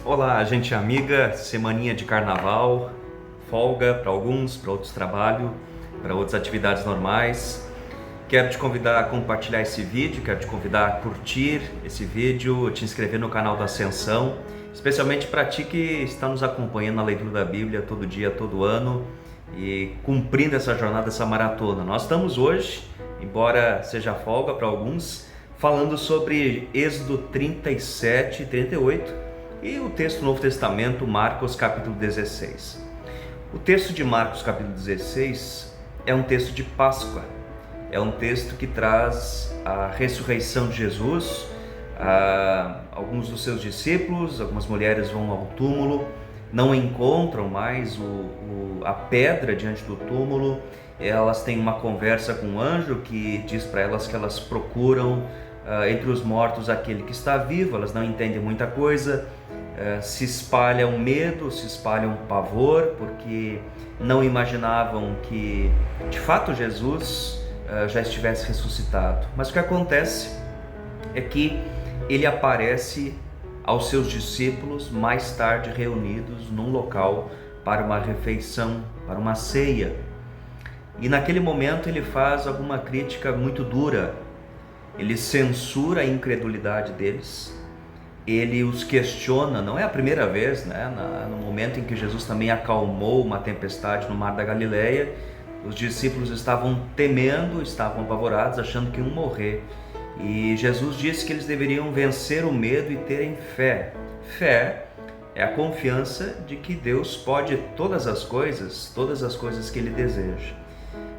Olá, gente amiga, semaninha de carnaval, folga para alguns, para outros trabalho, para outras atividades normais. Quero te convidar a compartilhar esse vídeo, quero te convidar a curtir esse vídeo, te inscrever no canal da Ascensão, especialmente para ti que está nos acompanhando na leitura da Bíblia todo dia, todo ano e cumprindo essa jornada, essa maratona. Nós estamos hoje, embora seja folga para alguns, falando sobre Êxodo 37 e 38 e o texto do Novo Testamento, Marcos capítulo 16. O texto de Marcos capítulo 16 é um texto de Páscoa, é um texto que traz a ressurreição de Jesus. Alguns dos seus discípulos, algumas mulheres vão ao túmulo, não encontram mais a pedra diante do túmulo. Elas têm uma conversa com um anjo que diz para elas que elas procuram entre os mortos aquele que está vivo. Elas não entendem muita coisa, se espalha um medo, se espalha um pavor, porque não imaginavam que de fato Jesus já estivesse ressuscitado. Mas o que acontece é que ele aparece aos seus discípulos mais tarde reunidos num local para uma refeição, para uma ceia. E naquele momento ele faz alguma crítica muito dura. Ele censura a incredulidade deles, ele os questiona. Não é a primeira vez, né? No momento em que Jesus também acalmou uma tempestade no mar da Galileia, os discípulos estavam temendo, estavam apavorados, achando que iam morrer. E Jesus disse que eles deveriam vencer o medo e terem fé. Fé é a confiança de que Deus pode todas as coisas que Ele deseja.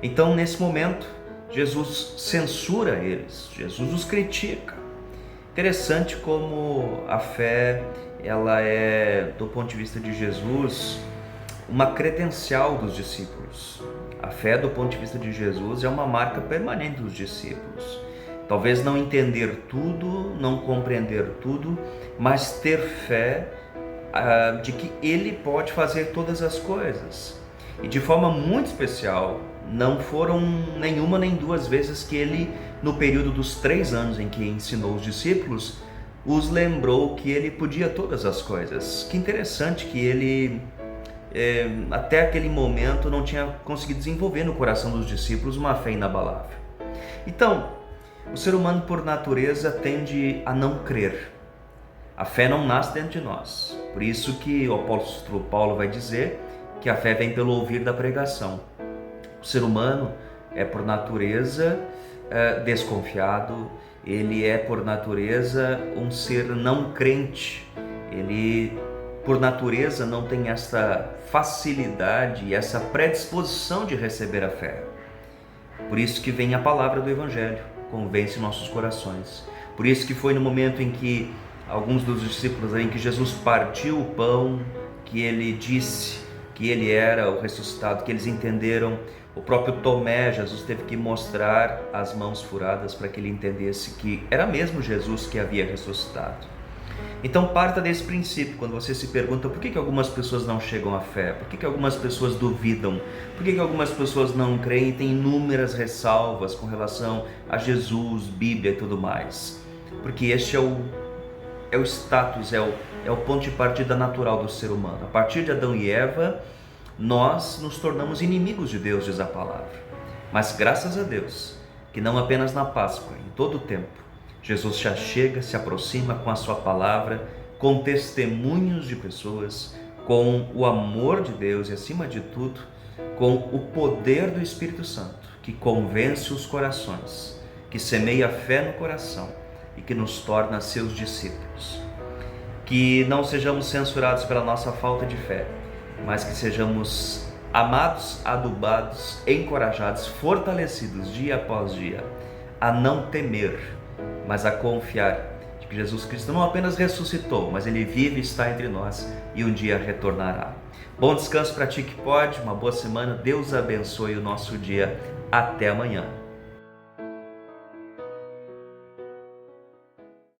Então, nesse momento, Jesus censura eles, Jesus os critica. Interessante como a fé, ela é, do ponto de vista de Jesus, uma credencial dos discípulos. A fé, do ponto de vista de Jesus, é uma marca permanente dos discípulos. Talvez não entender tudo, não compreender tudo, mas ter fé de que Ele pode fazer todas as coisas. E de forma muito especial, não foram nenhuma nem duas vezes que Ele, no período dos 3 anos em que ensinou os discípulos, os lembrou que Ele podia todas as coisas. Que interessante que Ele, até aquele momento, não tinha conseguido desenvolver no coração dos discípulos uma fé inabalável. Então, o ser humano, por natureza, tende a não crer. A fé não nasce dentro de nós. Por isso que o apóstolo Paulo vai dizer que a fé vem pelo ouvir da pregação. O ser humano é, por natureza, desconfiado, ele é, por natureza, um ser não crente. Ele, por natureza, não tem essa facilidade e essa predisposição de receber a fé. Por isso que vem a palavra do Evangelho, convence nossos corações. Por isso que foi no momento em que alguns dos discípulos, em que Jesus partiu o pão, que ele disse que ele era o ressuscitado, que eles entenderam. O próprio Tomé, Jesus teve que mostrar as mãos furadas para que ele entendesse que era mesmo Jesus que havia ressuscitado. Então parta desse princípio. Quando você se pergunta por que algumas pessoas não chegam à fé, por que algumas pessoas duvidam, por que algumas pessoas não creem e têm inúmeras ressalvas com relação a Jesus, Bíblia e tudo mais, porque este é o status, é o ponto de partida natural do ser humano. A partir de Adão e Eva, nós nos tornamos inimigos de Deus, diz a palavra. Mas graças a Deus, que não apenas na Páscoa, em todo o tempo, Jesus já chega, se aproxima com a sua palavra, com testemunhos de pessoas, com o amor de Deus e, acima de tudo, com o poder do Espírito Santo, que convence os corações, que semeia a fé no coração e que nos torna seus discípulos. Que não sejamos censurados pela nossa falta de fé, mas que sejamos amados, adubados, encorajados, fortalecidos dia após dia, a não temer, mas a confiar de que Jesus Cristo não apenas ressuscitou, mas Ele vive e está entre nós e um dia retornará. Bom descanso para ti que pode, uma boa semana, Deus abençoe o nosso dia, até amanhã.